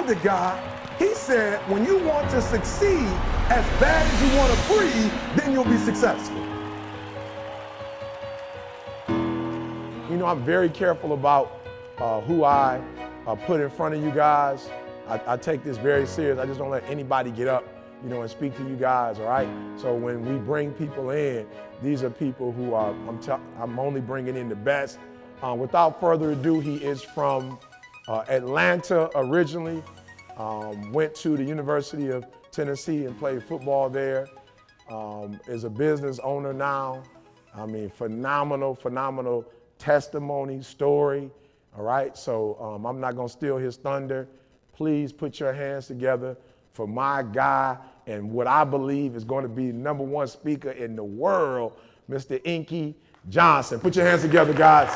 older guy, he said, when you want to succeed as bad as you want to breathe, then you'll be successful. You know, I'm very careful about who I put in front of you guys. I take this very serious. I just don't let anybody get up, you know, and speak to you guys, all right? So when we bring people in, these are people who are, I'm only bringing in the best. Without further ado, he is from Atlanta originally, went to the University of Tennessee and played football there, is a business owner now. I mean, phenomenal testimony, story, all right? So I'm not gonna steal his thunder. Please put your hands together for my guy and what I believe is going to be #1 speaker in the world, Mr. Inky Johnson. Put your hands together, guys.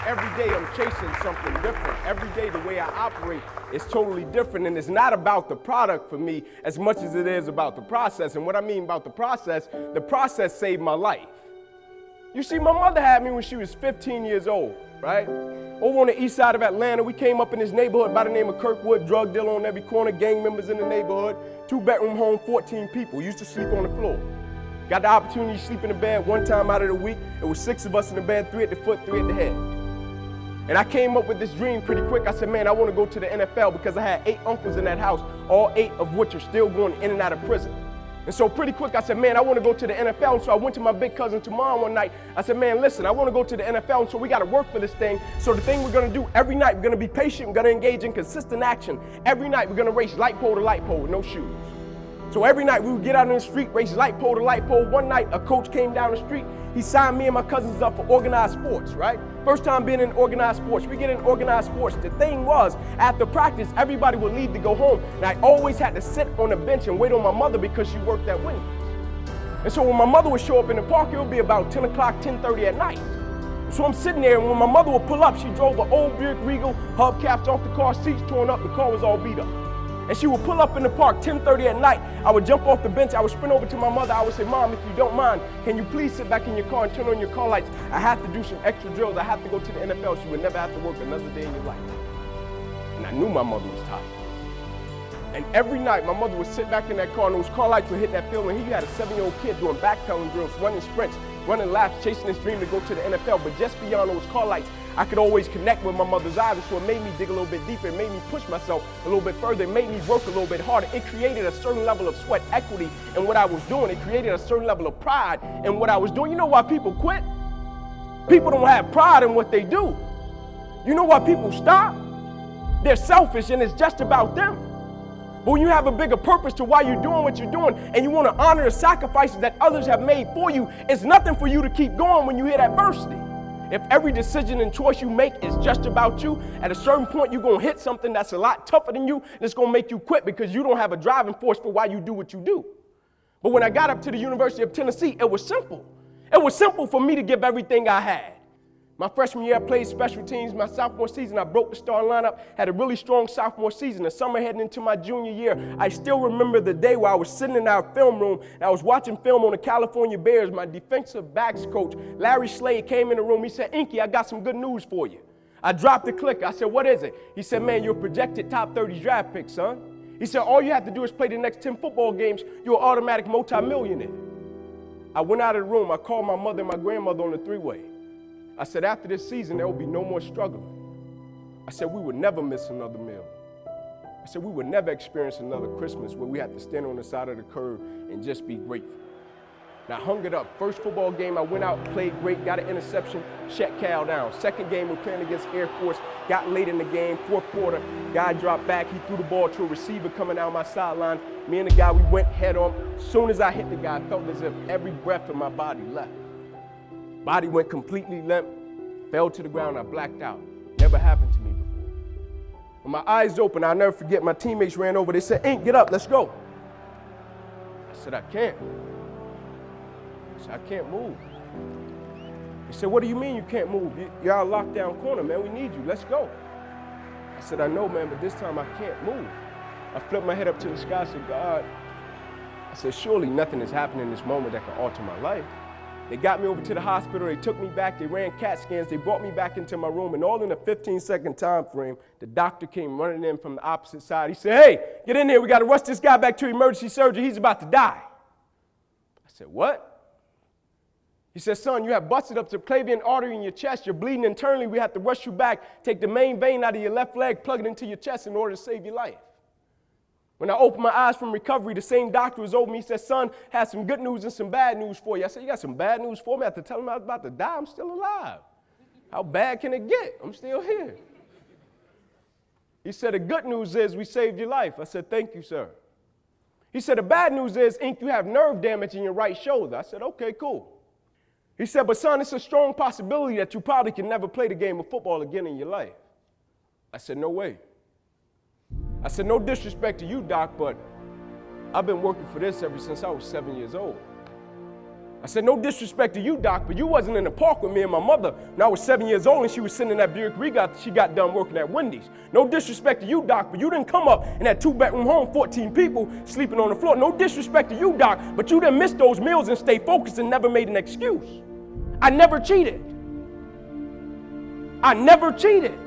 Every day I'm chasing something different. Every day the way I operate is totally different, and it's not about the product for me as much as it is about the process. And what I mean about the process saved my life. You see, my mother had me when she was 15 years old, right? Over on the east side of Atlanta, we came up in this neighborhood by the name of Kirkwood, drug dealer on every corner, gang members in the neighborhood, 2-bedroom home, 14 people, used to sleep on the floor. Got the opportunity to sleep in the bed one time out of the week. It was 6 of us in the bed, 3 at the foot, 3 at the head. And I came up with this dream pretty quick. I said, man, I want to go to the NFL because I had 8 uncles in that house, all 8 of which are still going in and out of prison. And so pretty quick, I said, man, I want to go to the NFL. And so I went to my big cousin tomorrow one night. I said, man, listen, I want to go to the NFL. And so we got to work for this thing. So the thing we're going to do every night, we're going to be patient. We're going to engage in consistent action. Every night, we're going to race light pole to light pole with no shoes. So every night, we would get out in the street, race light pole to light pole. One night, a coach came down the street. He signed me and my cousins up for organized sports, right? First time being in organized sports. We get in organized sports. The thing was, after practice, everybody would leave to go home. And I always had to sit on the bench and wait on my mother because she worked at Wendy's. And so when my mother would show up in the park, it would be about 10 o'clock, 10:30 at night. So I'm sitting there, and when my mother would pull up, she drove an old Buick Regal, hubcaps off the car, seats torn up, the car was all beat up. And she would pull up in the park 10:30 at night. I would jump off the bench. I would sprint over to my mother. I would say, Mom, if you don't mind, can you please sit back in your car and turn on your car lights? I have to do some extra drills. I have to go to the NFL. She would never have to work another day in your life. And I knew my mother was tired. And every night, my mother would sit back in that car, and those car lights would hit that field. And he had a 7-year-old kid doing backpedaling drills, running sprints, running laps, chasing his dream to go to the NFL. But just beyond those car lights, I could always connect with my mother's eyes, so it made me dig a little bit deeper. It made me push myself a little bit further. It made me work a little bit harder. It created a certain level of sweat equity in what I was doing. It created a certain level of pride in what I was doing. You know why people quit? People don't have pride in what they do. You know why people stop? They're selfish, and it's just about them. But when you have a bigger purpose to why you're doing what you're doing, and you want to honor the sacrifices that others have made for you, it's nothing for you to keep going when you hit adversity. If every decision and choice you make is just about you, at a certain point you're going to hit something that's a lot tougher than you, and it's going to make you quit because you don't have a driving force for why you do what you do. But when I got up to the University of Tennessee, it was simple. It was simple for me to give everything I had. My freshman year, I played special teams. My sophomore season, I broke the starting lineup, had a really strong sophomore season. The summer heading into my junior year, I still remember the day where I was sitting in our film room, and I was watching film on the California Bears. My defensive backs coach, Larry Slade, came in the room. He said, Inky, I got some good news for you. I dropped the clicker. I said, what is it? He said, man, you're a projected top 30 draft pick, son. He said, all you have to do is play the next 10 football games. You're an automatic multimillionaire. I went out of the room. I called my mother and my grandmother on the three-way. I said, after this season, there will be no more struggling. I said, we would never miss another meal. I said, we would never experience another Christmas where we had to stand on the side of the curb and just be grateful. And I hung it up. First football game, I went out, played great, got an interception, shut Cal down. Second game, we're playing against Air Force, got late in the game, fourth quarter, guy dropped back, he threw the ball to a receiver coming out my sideline. Me and the guy, we went head on. As soon as I hit the guy, I felt as if every breath in my body left. Body went completely limp, fell to the ground, I blacked out. Never happened to me before. When my eyes opened, I'll never forget, my teammates ran over, they said, Ink, get up, let's go. I said, I can't. I said, I can't move. They said, what do you mean you can't move? You're our lockdown corner, man, we need you, let's go. I said, I know, man, but this time I can't move. I flipped my head up to the sky, I said, God, I said, surely nothing is happening in this moment that can alter my life. They got me over to the hospital, they took me back, they ran CAT scans, they brought me back into my room, and all in a 15-second time frame, the doctor came running in from the opposite side. He said, hey, get in here, we gotta rush this guy back to emergency surgery, he's about to die. I said, what? He said, son, you have busted up subclavian artery in your chest, you're bleeding internally, we have to rush you back, take the main vein out of your left leg, plug it into your chest in order to save your life. When I opened my eyes from recovery, the same doctor was over me. He said, son, had some good news and some bad news for you. I said, you got some bad news for me? After telling him I was about to die, I'm still alive. How bad can it get? I'm still here. He said, the good news is we saved your life. I said, thank you, sir. He said, the bad news is, Ink, you have nerve damage in your right shoulder. I said, okay, cool. He said, but son, it's a strong possibility that you probably can never play the game of football again in your life. I said, no way. I said, no disrespect to you, doc, but I've been working for this ever since I was 7 years old. I said, no disrespect to you, doc, but you wasn't in the park with me and my mother when I was 7 years old and she was sitting in that Buick Regal she got done working at Wendy's. No disrespect to you, doc, but you didn't come up in that 2-bedroom home, 14 people sleeping on the floor. No disrespect to you, doc, but you didn't miss those meals and stay focused and never made an excuse. I never cheated. I never cheated.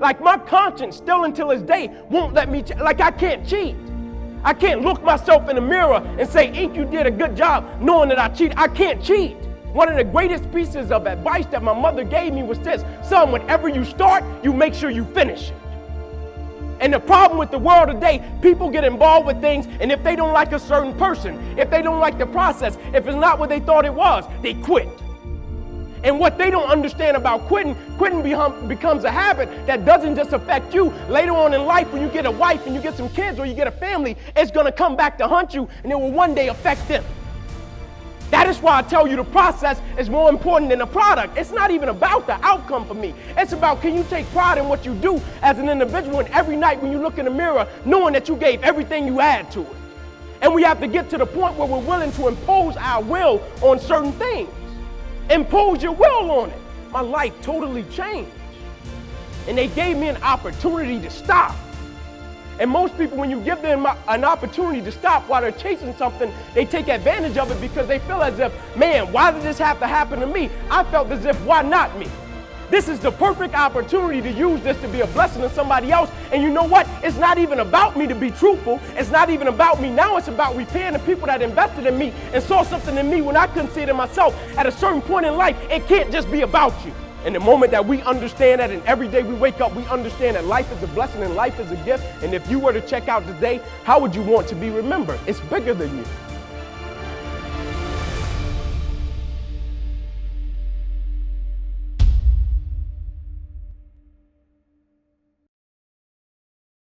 Like my conscience still until this day won't let me, like I can't cheat. I can't look myself in the mirror and say, Ink, you did a good job knowing that I cheated. I can't cheat. One of the greatest pieces of advice that my mother gave me was this: son, whatever you start, you make sure you finish it. And the problem with the world today, people get involved with things, and if they don't like a certain person, if they don't like the process, if it's not what they thought it was, they quit. And what they don't understand about quitting becomes a habit that doesn't just affect you. Later on in life, when you get a wife and you get some kids or you get a family, it's going to come back to haunt you, and it will one day affect them. That is why I tell you the process is more important than the product. It's not even about the outcome for me. It's about, can you take pride in what you do as an individual, and every night when you look in the mirror, knowing that you gave everything you had to it. And we have to get to the point where we're willing to impose our will on certain things. Impose your will on it. My life totally changed. And they gave me an opportunity to stop. And most people, when you give them an opportunity to stop while they're chasing something, they take advantage of it because they feel as if, man, why did this have to happen to me? I felt as if, why not me? This is the perfect opportunity to use this to be a blessing to somebody else. And you know what? It's not even about me to be truthful. It's not even about me now. It's about repaying the people that invested in me and saw something in me when I couldn't see it in myself. At a certain point in life, it can't just be about you. And the moment that we understand that, and every day we wake up, we understand that life is a blessing and life is a gift. And if you were to check out today, how would you want to be remembered? It's bigger than you.